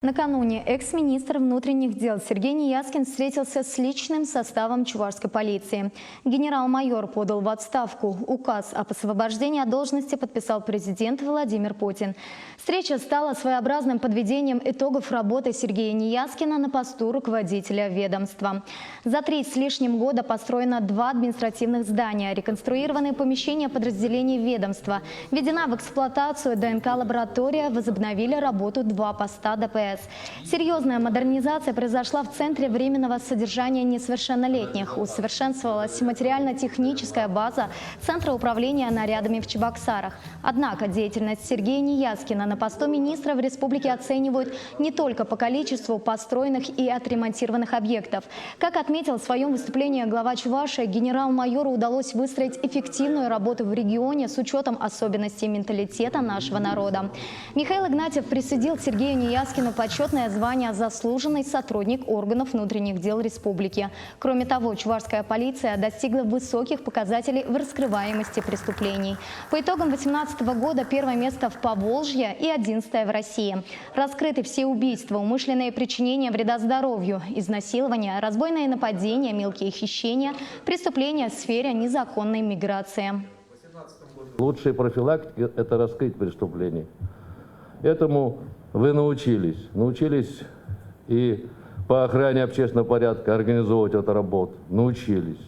Накануне экс-министр внутренних дел Сергей Неяскин встретился с личным составом чувашской полиции. Генерал-майор подал в отставку. Указ об освобождении от должности подписал президент Владимир Путин. Встреча стала своеобразным подведением итогов работы Сергея Неяскина на посту руководителя ведомства. За 3 с лишним года построено 2 административных здания, реконструированы помещения подразделений ведомства, введена в эксплуатацию ДНК-лаборатория, возобновили работу 2 поста ДПС. Серьезная модернизация произошла в Центре временного содержания несовершеннолетних. Усовершенствовалась материально-техническая база Центра управления нарядами в Чебоксарах. Однако деятельность Сергея Неяскина на посту министра в республике оценивают не только по количеству построенных и отремонтированных объектов. Как отметил в своем выступлении глава Чувашии, генерал-майору удалось выстроить эффективную работу в регионе с учетом особенностей менталитета нашего народа. Михаил Игнатьев присудил Сергею Неяскину почетное звание «Заслуженный сотрудник органов внутренних дел республики». Кроме того, чувашская полиция достигла высоких показателей в раскрываемости преступлений. По итогам 2018 года 1 место в Поволжье и 11 в России. Раскрыты все убийства, умышленные причинения вреда здоровью, изнасилования, разбойные нападения, мелкие хищения, преступления в сфере незаконной миграции. Лучшая профилактика – это раскрыть преступления. Этому вы научились. Научились и по охране общественного порядка организовывать эту работу. Научились.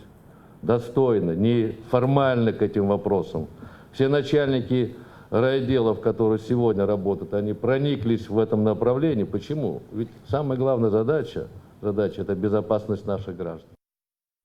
Достойно, не формально к этим вопросам. Все начальники райотделов, которые сегодня работают, они прониклись в этом направлении. Почему? Ведь самая главная задача – это безопасность наших граждан.